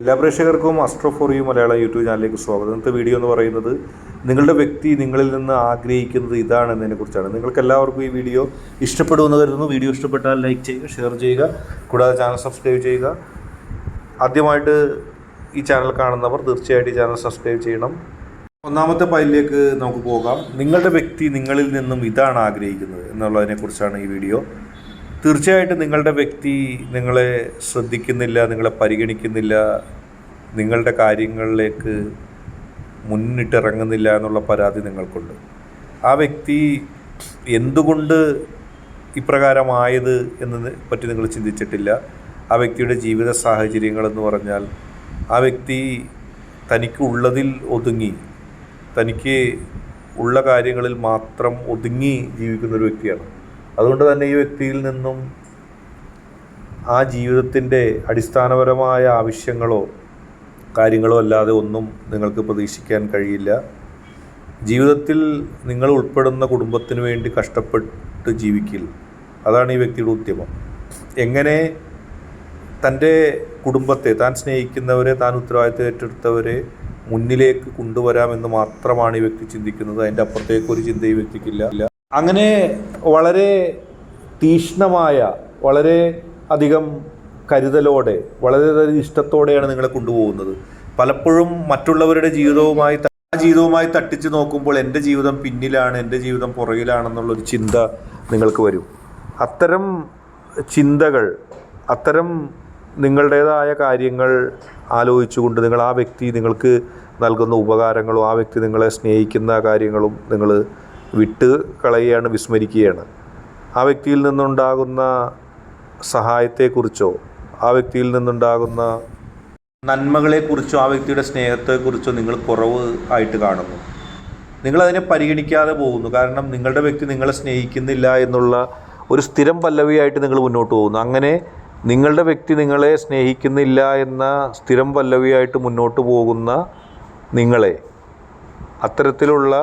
എല്ലാ പ്രേക്ഷകർക്കും astro for you Malayalam YouTube ചാനലിലേക്ക് സ്വാഗതം. ഇന്നത്തെ വീഡിയോ എന്ന് പറയുന്നത് നിങ്ങളുടെ വ്യക്തി നിങ്ങളിൽ നിന്ന് ആഗ്രഹിക്കുന്നത് ഇതാണെന്നതിനെ കുറിച്ചാണ്. നിങ്ങൾക്ക് എല്ലാവർക്കും ഈ വീഡിയോ ഇഷ്ടപ്പെടുമെന്ന് കരുതുന്നു. വീഡിയോ ഇഷ്ടപ്പെട്ടാൽ ലൈക്ക് ചെയ്യുക, ഷെയർ ചെയ്യുക, കൂടാതെ ചാനൽ സബ്സ്ക്രൈബ് ചെയ്യുക. ആദ്യമായിട്ട് ഈ ചാനൽ കാണുന്നവർ തീർച്ചയായിട്ടും ഈ ചാനൽ സബ്സ്ക്രൈബ് ചെയ്യണം. ഒന്നാമത്തെ ഫയലിലേക്ക് നമുക്ക് പോകാം. നിങ്ങളുടെ വ്യക്തി നിങ്ങളിൽ നിന്നും ഇതാണ് ആഗ്രഹിക്കുന്നത് എന്നുള്ളതിനെക്കുറിച്ചാണ് ഈ വീഡിയോ. തീർച്ചയായിട്ടും നിങ്ങളുടെ വ്യക്തി നിങ്ങളെ ശ്രദ്ധിക്കുന്നില്ല, നിങ്ങളെ പരിഗണിക്കുന്നില്ല, നിങ്ങളുടെ കാര്യങ്ങളിലേക്ക് മുന്നിട്ടിറങ്ങുന്നില്ല എന്നുള്ള പരാതി നിങ്ങൾക്കുണ്ട്. ആ വ്യക്തി എന്തുകൊണ്ട് ഇപ്രകാരമായത് എന്നതിനെ പറ്റി നിങ്ങൾ ചിന്തിച്ചിട്ടില്ല. ആ വ്യക്തിയുടെ ജീവിത സാഹചര്യങ്ങളെന്ന് പറഞ്ഞാൽ ആ വ്യക്തി തനിക്ക് ഉള്ളതിൽ ഒതുങ്ങി, തനിക്ക് ഉള്ള കാര്യങ്ങളിൽ മാത്രം ഒതുങ്ങി ജീവിക്കുന്നൊരു വ്യക്തിയാണ്. അതുകൊണ്ട് തന്നെ ഈ വ്യക്തിയിൽ നിന്നും ആ ജീവിതത്തിൻ്റെ അടിസ്ഥാനപരമായ ആവശ്യങ്ങളോ കാര്യങ്ങളോ അല്ലാതെ ഒന്നും നിങ്ങൾക്ക് പ്രതീക്ഷിക്കാൻ കഴിയില്ല. ജീവിതത്തിൽ നിങ്ങൾ ഉൾപ്പെടുന്ന കുടുംബത്തിന് വേണ്ടി കഷ്ടപ്പെട്ട് ജീവിക്കില്ല, അതാണ് ഈ വ്യക്തിയുടെ ഉദ്യമം. എങ്ങനെ തൻ്റെ കുടുംബത്തെ, താൻ സ്നേഹിക്കുന്നവരെ, താൻ ഉത്തരവാദിത്തം ഏറ്റെടുത്തവരെ മുന്നിലേക്ക് കൊണ്ടുവരാമെന്ന് മാത്രമാണ് ഈ വ്യക്തി ചിന്തിക്കുന്നത്. അതിൻ്റെ അപ്പുറത്തേക്ക് ഒരു ചിന്ത ഈ വ്യക്തിക്കില്ല. അങ്ങനെ വളരെ തീക്ഷ്ണമായ, വളരെ അധികം കരുതലോടെ, വളരെയധികം ഇഷ്ടത്തോടെയാണ് നിങ്ങളെ കൊണ്ടുപോകുന്നത്. പലപ്പോഴും മറ്റുള്ളവരുടെ ജീവിതവുമായി തട്ടിച്ച് നോക്കുമ്പോൾ എൻ്റെ ജീവിതം പിന്നിലാണ്, എൻ്റെ ജീവിതം പുറകിലാണെന്നുള്ളൊരു ചിന്ത നിങ്ങൾക്ക് വരും. അത്തരം ചിന്തകൾ, അത്തരം നിങ്ങളുടേതായ കാര്യങ്ങൾ ആലോചിച്ചുകൊണ്ട് നിങ്ങൾ ആ വ്യക്തി നിങ്ങൾക്ക് നൽകുന്ന ഉപകാരങ്ങളും ആ വ്യക്തി നിങ്ങളെ സ്നേഹിക്കുന്ന കാര്യങ്ങളും നിങ്ങൾ വിട്ട് കളയുകയാണ്, വിസ്മരിക്കുകയാണ്. ആ വ്യക്തിയിൽ നിന്നുണ്ടാകുന്ന സഹായത്തെക്കുറിച്ചോ ആ വ്യക്തിയിൽ നിന്നുണ്ടാകുന്ന നന്മകളെക്കുറിച്ചോ ആ വ്യക്തിയുടെ സ്നേഹത്തെക്കുറിച്ചോ നിങ്ങൾ കുറവ് ആയിട്ട് കാണുന്നു. നിങ്ങളതിനെ പരിഗണിക്കാതെ പോകുന്നു. കാരണം നിങ്ങളുടെ വ്യക്തി നിങ്ങളെ സ്നേഹിക്കുന്നില്ല എന്നുള്ള ഒരു സ്ഥിരം പല്ലവിയായിട്ട് നിങ്ങൾ മുന്നോട്ട് പോകുന്നു. അങ്ങനെ നിങ്ങളുടെ വ്യക്തി നിങ്ങളെ സ്നേഹിക്കുന്നില്ല എന്ന സ്ഥിരം പല്ലവിയായിട്ട് മുന്നോട്ട് പോകുന്ന നിങ്ങളെ, അത്തരത്തിലുള്ള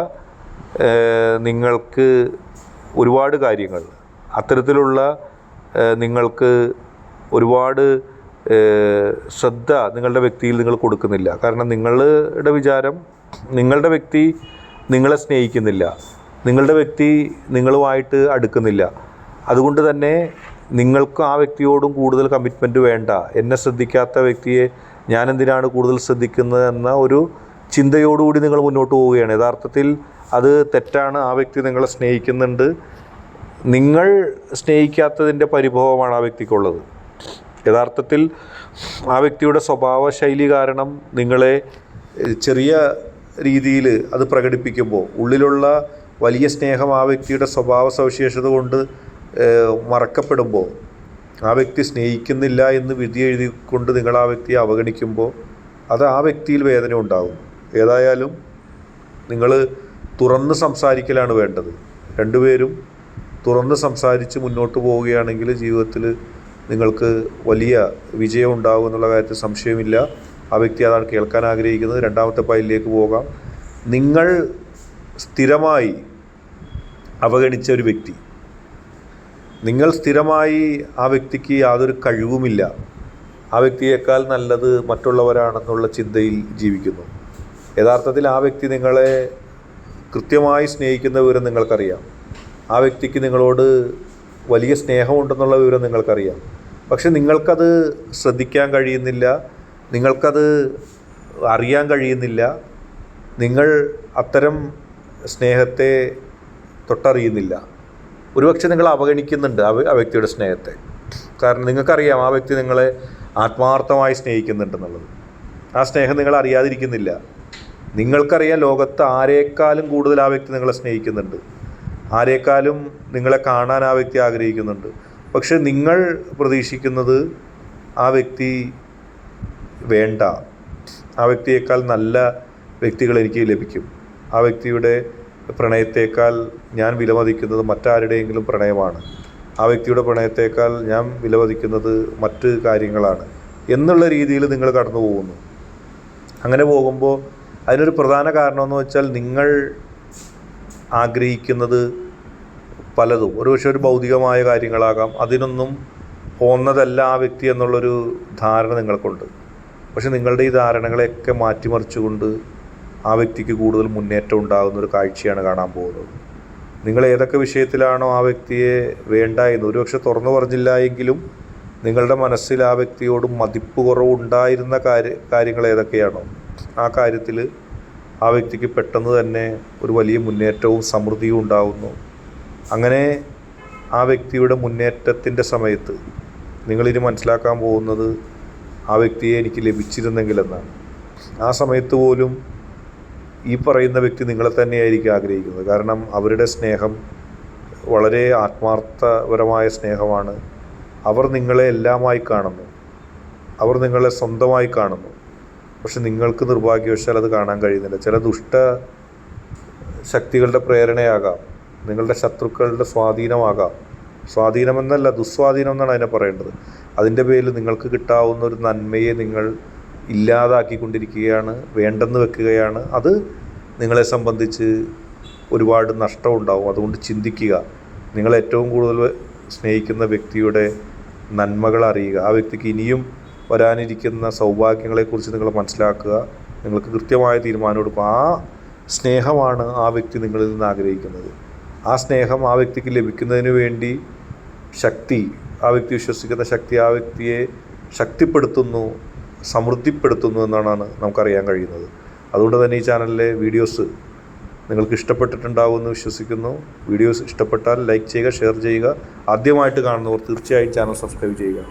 നിങ്ങൾക്ക് ഒരുപാട് കാര്യങ്ങൾ, അത്തരത്തിലുള്ള നിങ്ങൾക്ക് ഒരുപാട് ശ്രദ്ധ നിങ്ങളുടെ വ്യക്തിയിൽ നിങ്ങൾ കൊടുക്കുന്നില്ല. കാരണം നിങ്ങളുടെ വിചാരം നിങ്ങളുടെ വ്യക്തി നിങ്ങളെ സ്നേഹിക്കുന്നില്ല, നിങ്ങളുടെ വ്യക്തി നിങ്ങളുമായിട്ട് അടുക്കുന്നില്ല. അതുകൊണ്ട് തന്നെ നിങ്ങൾക്ക് ആ വ്യക്തിയോടും കൂടുതൽ കമ്മിറ്റ്മെൻറ്റ് വേണ്ട. എന്നെ ശ്രദ്ധിക്കാത്ത വ്യക്തിയെ ഞാൻ എന്തിനാണ് കൂടുതൽ ശ്രദ്ധിക്കുന്നത് എന്ന ഒരു ചിന്തയോടുകൂടി നിങ്ങൾ മുന്നോട്ട് പോവുകയാണ്. യഥാർത്ഥത്തിൽ അത് തെറ്റാണ്. ആ വ്യക്തി നിങ്ങളെ സ്നേഹിക്കുന്നുണ്ട്. നിങ്ങൾ സ്നേഹിക്കാത്തതിൻ്റെ പരിഭവമാണ് ആ വ്യക്തിക്കുള്ളത്. യഥാർത്ഥത്തിൽ ആ വ്യക്തിയുടെ സ്വഭാവ ശൈലി കാരണം നിങ്ങളെ ചെറിയ രീതിയിൽ അത് പ്രകടിപ്പിക്കുമ്പോൾ ഉള്ളിലുള്ള വലിയ സ്നേഹം ആ വ്യക്തിയുടെ സ്വഭാവ സവിശേഷത കൊണ്ട് മറക്കപ്പെടുമ്പോൾ, ആ വ്യക്തി സ്നേഹിക്കുന്നില്ല എന്ന് വിധി എഴുതിക്കൊണ്ട് നിങ്ങൾ ആ വ്യക്തിയെ അവഗണിക്കുമ്പോൾ അത് ആ വ്യക്തിയിൽ വേദന ഉണ്ടാകും. ഏതായാലും നിങ്ങൾ തുറന്ന് സംസാരിക്കലാണ് വേണ്ടത്. രണ്ടുപേരും തുറന്ന് സംസാരിച്ച് മുന്നോട്ട് പോവുകയാണെങ്കിൽ ജീവിതത്തിൽ നിങ്ങൾക്ക് വലിയ വിജയം ഉണ്ടാകും എന്നുള്ള കാര്യത്തിൽ സംശയമില്ല. ആ വ്യക്തി അതാണ് കേൾക്കാൻ ആഗ്രഹിക്കുന്നത്. രണ്ടാമത്തെ ഫയലിലേക്ക് പോകാം. നിങ്ങൾ സ്ഥിരമായി അവഗണിച്ച ഒരു വ്യക്തി, നിങ്ങൾ സ്ഥിരമായി ആ വ്യക്തിക്ക് യാതൊരു കഴിവുമില്ല, ആ വ്യക്തിയേക്കാൾ നല്ലത് മറ്റുള്ളവരാണെന്നുള്ള ചിന്തയിൽ ജീവിക്കുന്നു. യഥാർത്ഥത്തിൽ ആ വ്യക്തി നിങ്ങളെ കൃത്യമായി സ്നേഹിക്കുന്ന വിവരം നിങ്ങൾക്കറിയാം. ആ വ്യക്തിക്ക് നിങ്ങളോട് വലിയ സ്നേഹമുണ്ടെന്നുള്ള വിവരം നിങ്ങൾക്കറിയാം. പക്ഷെ നിങ്ങൾക്കത് ശ്രദ്ധിക്കാൻ കഴിയുന്നില്ല, നിങ്ങൾക്കത് അറിയാൻ കഴിയുന്നില്ല. നിങ്ങൾ അത്തരം സ്നേഹത്തെ തൊട്ടറിയുന്നില്ല. ഒരുപക്ഷെ നിങ്ങൾ അവഗണിക്കുന്നുണ്ട് ആ വ്യക്തിയുടെ സ്നേഹത്തെ. കാരണം നിങ്ങൾക്കറിയാം ആ വ്യക്തി നിങ്ങളെ ആത്മാർത്ഥമായി സ്നേഹിക്കുന്നുണ്ടെന്നുള്ളത്. ആ സ്നേഹം നിങ്ങൾ അറിയാതിരിക്കുന്നില്ല. നിങ്ങൾക്കറിയാം ലോകത്ത് ആരേക്കാളും കൂടുതൽ ആ വ്യക്തി നിങ്ങളെ സ്നേഹിക്കുന്നുണ്ട്, ആരേക്കാളും നിങ്ങളെ കാണാൻ ആ വ്യക്തി ആഗ്രഹിക്കുന്നുണ്ട്. പക്ഷെ നിങ്ങൾ പ്രതീക്ഷിക്കുന്നത് ആ വ്യക്തി വേണ്ട, ആ വ്യക്തിയേക്കാൾ നല്ല വ്യക്തികൾ എനിക്ക് ലഭിക്കും, ആ വ്യക്തിയുടെ പ്രണയത്തേക്കാൾ ഞാൻ വിലമതിക്കുന്നത് മറ്റാരുടെയെങ്കിലും പ്രണയമാണ്, ആ വ്യക്തിയുടെ പ്രണയത്തേക്കാൾ ഞാൻ വിലമതിക്കുന്നത് മറ്റ് കാര്യങ്ങളാണ് എന്നുള്ള രീതിയിൽ നിങ്ങൾ കടന്നു പോകുന്നു. അങ്ങനെ പോകുമ്പോൾ അതിനൊരു പ്രധാന കാരണമെന്ന് വെച്ചാൽ നിങ്ങൾ ആഗ്രഹിക്കുന്നത് പലതും ഒരുപക്ഷെ ഒരു ഭൗതികമായ കാര്യങ്ങളാകാം. അതിനൊന്നും പോന്നതല്ല ആ വ്യക്തി എന്നുള്ളൊരു ധാരണ നിങ്ങൾക്കുണ്ട്. പക്ഷെ നിങ്ങളുടെ ഈ ധാരണകളെയൊക്കെ മാറ്റിമറിച്ചുകൊണ്ട് ആ വ്യക്തിക്ക് കൂടുതൽ മുന്നേറ്റം ഉണ്ടാകുന്ന ഒരു കാഴ്ചയാണ് കാണാൻ പോകുന്നത്. നിങ്ങൾ ഏതൊക്കെ വിഷയത്തിലാണോ ആ വ്യക്തിയെ വേണ്ട എന്ന് ഒരുപക്ഷെ തുറന്നു പറഞ്ഞില്ല എങ്കിലും നിങ്ങളുടെ മനസ്സിൽ ആ വ്യക്തിയോട് മതിപ്പ് കുറവുണ്ടായിരുന്ന കാര്യങ്ങൾ ഏതൊക്കെയാണോ ആ കാര്യത്തിൽ ആ വ്യക്തിക്ക് പെട്ടെന്ന് തന്നെ ഒരു വലിയ മുന്നേറ്റവും സമൃദ്ധിയും ഉണ്ടാകുന്നു. അങ്ങനെ ആ വ്യക്തിയുടെ മുന്നേറ്റത്തിൻ്റെ സമയത്ത് നിങ്ങളിനി മനസ്സിലാക്കാൻ പോകുന്നത് ആ വ്യക്തിയെ എനിക്ക് ലഭിച്ചിരുന്നെങ്കിലെന്നാണ്. ആ സമയത്ത് പോലും ഈ പറയുന്ന വ്യക്തി നിങ്ങളെ തന്നെയായിരിക്കും ആഗ്രഹിക്കുന്നത്. കാരണം അവരുടെ സ്നേഹം വളരെ ആത്മാർത്ഥപരമായ സ്നേഹമാണ്. അവർ നിങ്ങളെ എല്ലാമായി കാണുന്നു, അവർ നിങ്ങളെ സ്വന്തമായി കാണുന്നു. പക്ഷെ നിങ്ങൾക്ക് നിർഭാഗ്യവശാൽ അത് കാണാൻ കഴിയുന്നില്ല. ചില ദുഷ്ട ശക്തികളുടെ പ്രേരണയാകാം, നിങ്ങളുടെ ശത്രുക്കളുടെ സ്വാധീനമാകാം. സ്വാധീനമെന്നല്ല, ദുസ്വാധീനം എന്നാണ് അതിനെ പറയേണ്ടത്. അതിൻ്റെ പേരിൽ നിങ്ങൾക്ക് കിട്ടാവുന്ന ഒരു നന്മയെ നിങ്ങൾ ഇല്ലാതാക്കിക്കൊണ്ടിരിക്കുകയാണ്, വേണ്ടെന്ന് വെക്കുകയാണ്. അത് നിങ്ങളെ സംബന്ധിച്ച് ഒരുപാട് നഷ്ടമുണ്ടാവും. അതുകൊണ്ട് ചിന്തിക്കുക. നിങ്ങൾ ഏറ്റവും കൂടുതൽ സ്നേഹിക്കുന്ന വ്യക്തിയുടെ നന്മകൾ അറിയുക. ആ വ്യക്തിക്ക് ഇനിയും വരാനിരിക്കുന്ന സൗഭാഗ്യങ്ങളെക്കുറിച്ച് നിങ്ങൾ മനസ്സിലാക്കുക. നിങ്ങൾക്ക് കൃത്യമായ തീരുമാനം എടുക്കുക. ആ സ്നേഹമാണ് ആ വ്യക്തി നിങ്ങളിൽ നിന്ന് ആഗ്രഹിക്കുന്നത്. ആ സ്നേഹം ആ വ്യക്തിക്ക് ലഭിക്കുന്നതിന് വേണ്ടി ശക്തി, ആ വ്യക്തി വിശ്വസിക്കുന്ന ശക്തി ആ വ്യക്തിയെ ശക്തിപ്പെടുത്തുന്നു, സമൃദ്ധിപ്പെടുത്തുന്നു എന്നാണ് നമുക്കറിയാൻ കഴിയുന്നത്. അതുകൊണ്ട് തന്നെ ഈ ചാനലിലെ വീഡിയോസ് നിങ്ങൾക്ക് ഇഷ്ടപ്പെട്ടിട്ടുണ്ടാവുമെന്ന് വിശ്വസിക്കുന്നു. വീഡിയോസ് ഇഷ്ടപ്പെട്ടാൽ ലൈക്ക് ചെയ്യുക, ഷെയർ ചെയ്യുക. ആദ്യമായിട്ട് കാണുന്നവർ തീർച്ചയായും ചാനൽ സബ്സ്ക്രൈബ് ചെയ്യുക.